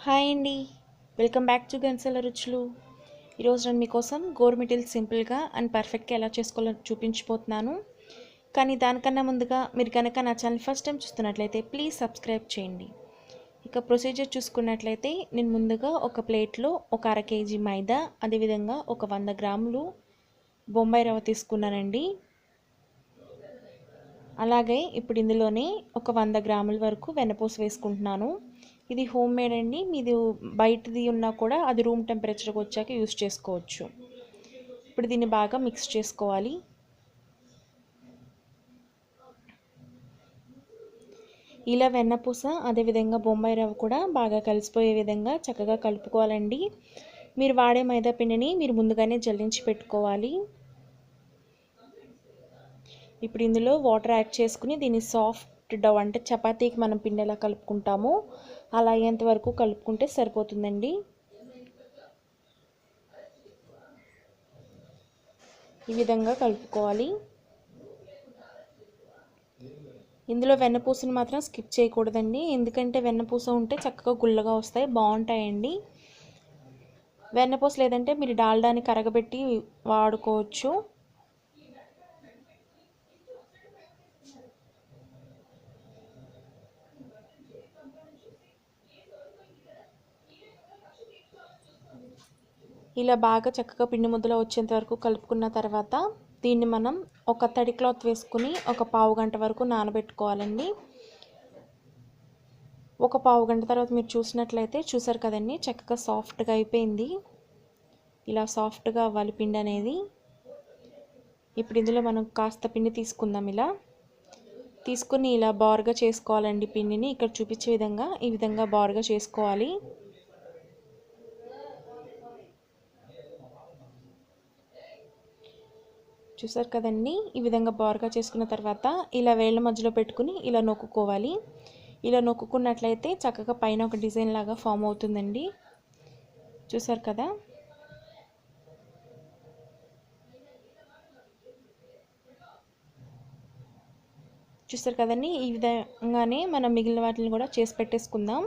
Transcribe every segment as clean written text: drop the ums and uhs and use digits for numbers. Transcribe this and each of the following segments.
Hi అండి. Welcome back to గన్సల రుచులు. ఈరోజు నేను మీకోసం గోరుమిటీలు సింపుల్గా అండ్ పర్ఫెక్ట్గా ఎలా చేసుకోవాలో చూపించిపోతున్నాను. కానీ దానికన్నా ముందుగా మీరు కనుక నా ఛానల్ ఫస్ట్ టైం చూస్తున్నట్లయితే ప్లీజ్ సబ్స్క్రైబ్ చేయండి. ఇక ప్రొసీజర్ చూసుకున్నట్లయితే నేను ముందుగా ఒక ప్లేట్లో ఒక అర కేజీ మైదా, అదేవిధంగా ఒక 100 గ్రాములు బొంబాయి రవ్వ తీసుకున్నానండి. అలాగే ఇప్పుడు ఇందులోనే ఒక 100 గ్రాముల వరకు వెన్నపూస వేసుకుంటున్నాను. ఇది హోమ్ మేడ్ అండి. మీది బయటది ఉన్నా కూడా అది రూమ్ టెంపరేచర్కి వచ్చాక యూస్ చేసుకోవచ్చు. ఇప్పుడు దీన్ని బాగా మిక్స్ చేసుకోవాలి. ఇలా వెన్నపూస అదేవిధంగా బొంబాయి రవ్వ కూడా బాగా కలిసిపోయే విధంగా చక్కగా కలుపుకోవాలండి. మీరు వాడే మైదా పిండిని మీరు ముందుగానే జల్లించి పెట్టుకోవాలి. ఇప్పుడు ఇందులో వాటర్ యాడ్ చేసుకుని దీన్ని సాఫ్ట్ డౌ అంటే చపాతీకి మనం పిండి ఎలా కలుపుకుంటామో అలా అయ్యేంత వరకు కలుపుకుంటే సరిపోతుందండి. ఈ విధంగా కలుపుకోవాలి. ఇందులో వెన్నపూసను మాత్రం స్కిప్ చేయకూడదండి, ఎందుకంటే వెన్నపూస ఉంటే చక్కగా గుల్లగా వస్తాయి, బాగుంటాయండి. వెన్నపూస లేదంటే మీరు డాల్డాని కరగబెట్టి వాడుకోవచ్చు. ఇలా బాగా చక్కగా పిండి ముద్దలో వచ్చేంత వరకు కలుపుకున్న తర్వాత దీన్ని మనం ఒక తడి క్లాత్ వేసుకుని ఒక పావు గంట వరకు నానబెట్టుకోవాలండి. ఒక పావు గంట తర్వాత మీరు చూసారు కదండి, చక్కగా సాఫ్ట్గా అయిపోయింది. ఇలా సాఫ్ట్గా అవ్వాలి పిండి అనేది. ఇప్పుడు ఇందులో మనం కాస్త పిండి తీసుకుందాం. ఇలా తీసుకుని ఇలా బారుగా చేసుకోవాలండి పిండిని. ఇక్కడ చూపించే విధంగా ఈ విధంగా బారుగా చేసుకోవాలి. చూసారు కదండి, ఈ విధంగా బారుగా చేసుకున్న తర్వాత ఇలా వేళ్ళ మధ్యలో పెట్టుకుని ఇలా నొక్కుకోవాలి. ఇలా నొక్కుకున్నట్లయితే చక్కగా పైన ఒక డిజైన్ లాగా ఫామ్ అవుతుందండి. చూసారు కదా. చూసారు కదండి, ఈ విధంగానే మనం మిగిలిన వాటిని కూడా చేసి పెట్టేసుకుందాం.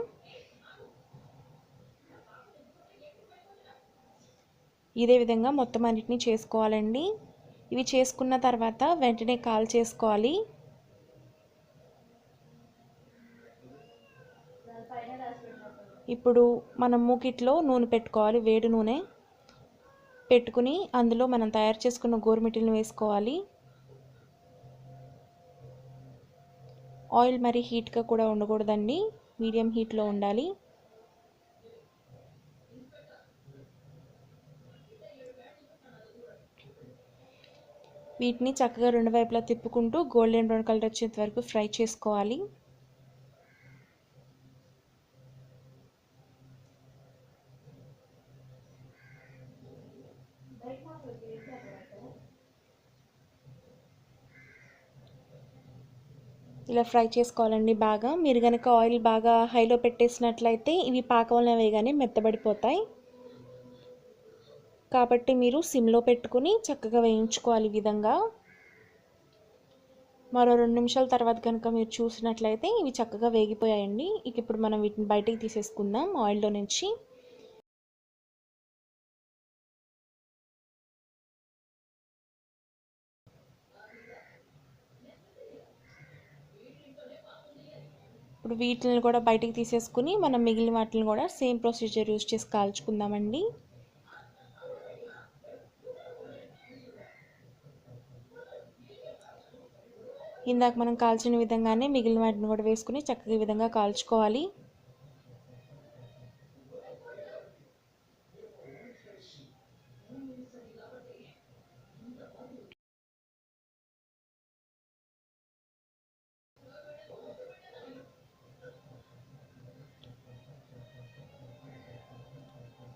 ఇదే విధంగా మొత్తం అన్నిటిని చేసుకోవాలండి. ఇవి చేసుకున్న తర్వాత వెంటనే కాల్ చేసుకోవాలి. ఇప్పుడు మనం మూకిట్లో నూనె పెట్టుకోవాలి. వేడి నూనె పెట్టుకుని అందులో మనం తయారు చేసుకున్న గోరుమిటీలను వేసుకోవాలి. ఆయిల్ మరీ హీట్గా కూడా ఉండకూడదండి, మీడియం హీట్లో ఉండాలి. వీటిని చక్కగా రెండు వైపులా తిప్పుకుంటూ గోల్డెన్ బ్రౌన్ కలర్ వచ్చేంత వరకు ఫ్రై చేసుకోవాలి. ఇలా ఫ్రై చేసుకోవాలండి బాగా. మీరు కనుక ఆయిల్ బాగా హైలో పెట్టేసినట్లయితే ఇవి పాకంలో వేయగానే మెత్తబడిపోతాయి. కాబట్టి మీరు సిమ్లో పెట్టుకుని చక్కగా వేయించుకోవాలి ఈ విధంగా. మరో 2 నిమిషాల తర్వాత కనుక మీరు చూసినట్లయితే ఇవి చక్కగా వేగిపోయాయండి. ఇక ఇప్పుడు మనం వీటిని బయటికి తీసేసుకుందాం ఆయిల్లో నుంచి. ఇప్పుడు వీటిని కూడా బయటికి తీసేసుకుని మనం మిగిలిన వాటిని కూడా సేమ్ ప్రొసీజర్ యూజ్ చేసి కాల్చుకుందామండి. ఇందాక మనం కాల్చిన విధంగానే మిగిలిన వాటిని కూడా వేసుకుని చక్కగా ఈ విధంగా కాల్చుకోవాలి.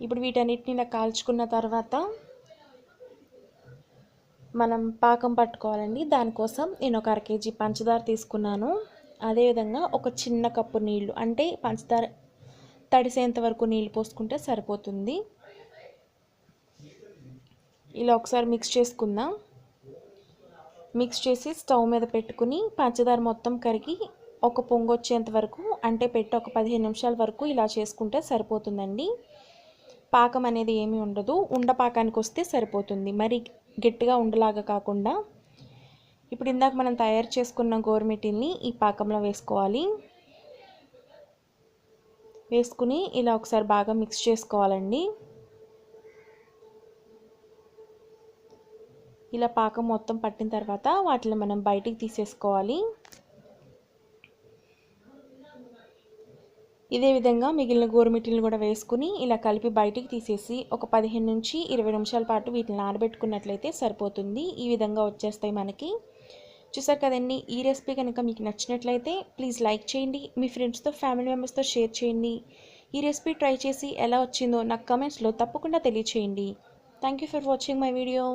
ఇప్పుడు వీటన్నిటిని ఇలా కాల్చుకున్న తర్వాత మనం పాకం పట్టుకోవాలండి. దానికోసం నేను ఒక 1/2 కేజీ పంచదార తీసుకున్నాను. అదేవిధంగా ఒక చిన్న కప్పు నీళ్లు, అంటే పంచదార తడిసేంత వరకు నీళ్ళు పోసుకుంటే సరిపోతుంది. ఇలా ఒకసారి మిక్స్ చేసుకుందాం. మిక్స్ చేసి స్టవ్ మీద పెట్టుకుని పంచదార మొత్తం కరిగి ఒక పొంగు వచ్చేంత వరకు అంటే పెట్టి ఒక 15 నిమిషాల వరకు ఇలా చేసుకుంటే సరిపోతుందండి. పాకం అనేది ఏమీ ఉండదు, ఉండ పాకానికి వస్తే సరిపోతుంది, మరి గట్టిగా ఉండలాగా కాకుండా. ఇప్పుడు ఇందాక మనం తయారు చేసుకున్న గోరుమిటీల్ని ఈ పాకంలో వేసుకోవాలి. వేసుకుని ఇలా ఒకసారి బాగా మిక్స్ చేసుకోవాలండి. ఇలా పాకం మొత్తం పట్టిన తర్వాత వాటిని మనం బయటికి తీసేసుకోవాలి. ఇదే విధంగా మిగిలిన గోరుమిటీలను కూడా వేసుకుని ఇలా కలిపి బయటికి తీసేసి ఒక 15 నుంచి 20 నిమిషాల పాటు వీటిని నానబెట్టుకున్నట్లయితే సరిపోతుంది. ఈ విధంగా వచ్చేస్తాయి మనకి. చూసారు కదండి, ఈ రెసిపీ కనుక మీకు నచ్చినట్లయితే ప్లీజ్ లైక్ చేయండి, మీ ఫ్రెండ్స్తో ఫ్యామిలీ మెంబర్స్తో షేర్ చేయండి. ఈ రెసిపీ ట్రై చేసి ఎలా వచ్చిందో నాకు కమెంట్స్లో తప్పకుండా తెలియచేయండి. Thank you for watching my video.